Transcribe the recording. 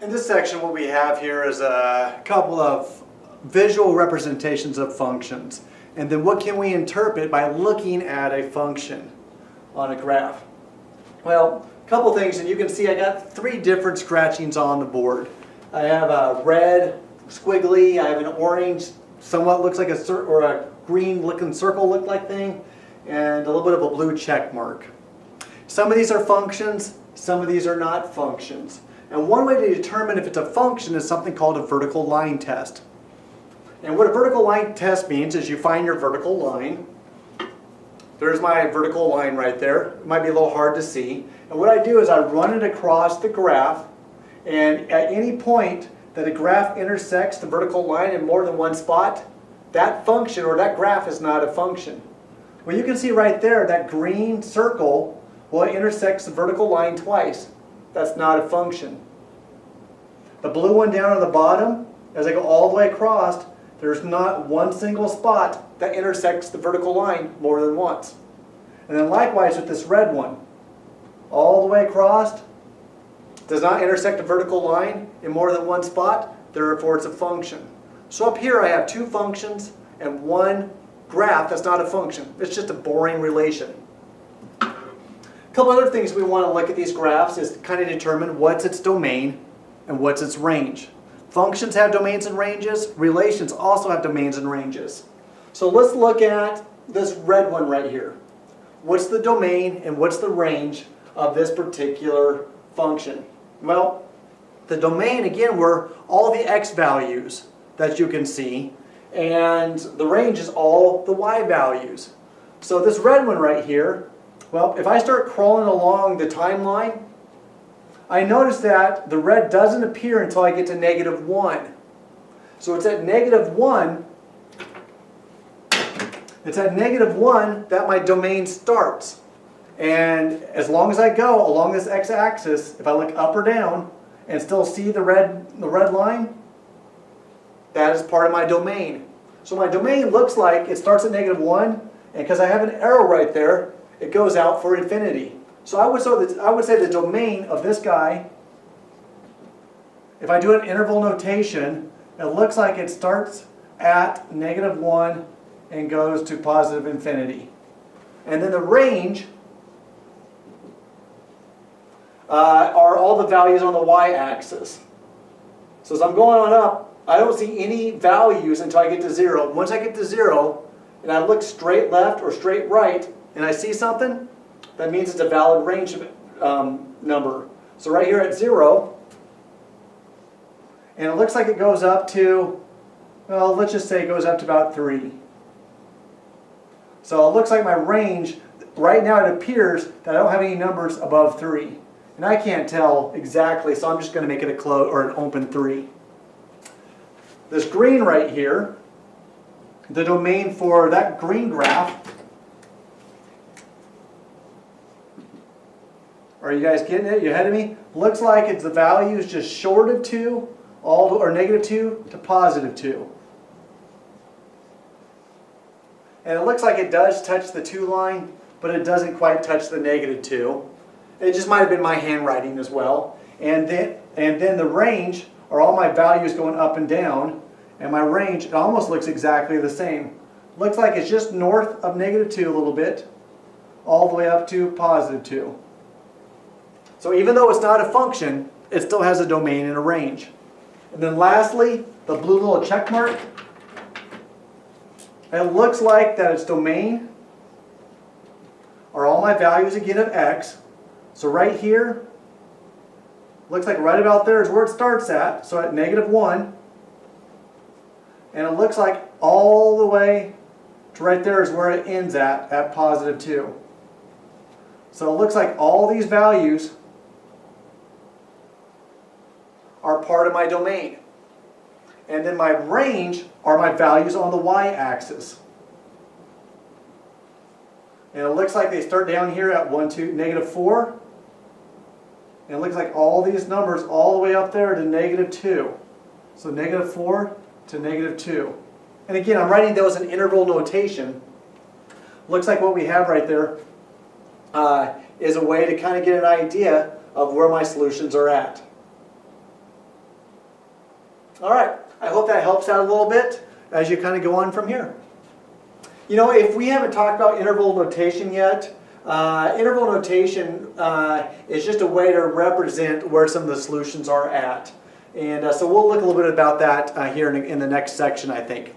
In this section, what we have here is a couple of visual representations of functions. And then what can we interpret by looking at a function on a graph? Well, a couple things, and you can see I got three different scratchings on the board. I have a red squiggly, I have an orange, somewhat looks like a green looking circle look like thing, and a little bit of a blue check mark. Some of these are functions, some of these are not functions. And one way to determine if it's a function is something called a vertical line test. And what a vertical line test means is you find your vertical line. There's my vertical line right there. It might be a little hard to see. And what I do is I run it across the graph, and at any point that a graph intersects the vertical line in more than one spot, that function or that graph is not a function. Well, you can see right there that green circle, well, it intersects the vertical line twice. That's not a function. The blue one down on the bottom, as I go all the way across, there's not one single spot that intersects the vertical line more than once. And then likewise with this red one, all the way across, does not intersect the vertical line in more than one spot, therefore it's a function. So up here I have two functions and one graph that's not a function. It's just a boring relation. A couple other things we want to look at these graphs is to kind of determine what's its domain and what's its range. Functions have domains and ranges. Relations also have domains and ranges. So let's look at this red one right here. What's the domain and what's the range of this particular function? Well, the domain, again, were all the x values that you can see, and the range is all the y values. So this red one right here, well, if I start crawling along the timeline, I notice that the red doesn't appear until I get to -1. So it's at -1, that my domain starts. And as long as I go along this x-axis, if I look up or down and still see the red line, that is part of my domain. So my domain looks like it starts at -1, and because I have an arrow right there, it goes out for infinity. So I would say the domain of this guy, if I do an interval notation, it looks like it starts at -1 and goes to positive infinity. And then the range are all the values on the y-axis. So as I'm going on up, I don't see any values until I get to 0. Once I get to 0, and I look straight left or straight right, and I see something, that means it's a valid range number. So right here at 0, and it looks like it goes up to, well, let's just say it goes up to about 3. So it looks like my range, right now it appears that I don't have any numbers above 3. And I can't tell exactly, so I'm just going to make it a close or an open 3. This green right here, the domain for that green graph, are you guys getting it? You ahead of me? Looks like it's the values just short of 2, or -2 to +2. And it looks like it does touch the 2 line, but it doesn't quite touch the -2. It just might have been my handwriting as well. And then the range are all my values going up and down, and my range, it almost looks exactly the same. Looks like it's just north of -2 a little bit, all the way up to +2. So even though it's not a function, it still has a domain and a range. And then lastly, the blue little check mark. It looks like that its domain are all my values again of x. So right here, looks like right about there is where it starts at, so at -1. And it looks like all the way to right there is where it ends at +2. So it looks like all these values are part of my domain. And then my range are my values on the y-axis. And it looks like they start down here at -4. And it looks like all these numbers all the way up there to -2. So -4 to -2. And again, I'm writing those in interval notation. Looks like what we have right there is a way to kind of get an idea of where my solutions are at. All right, I hope that helps out a little bit as you kind of go on from here. You know, if we haven't talked about interval notation yet, interval notation is just a way to represent where some of the solutions are at. And so we'll look a little bit about that here in the next section, I think.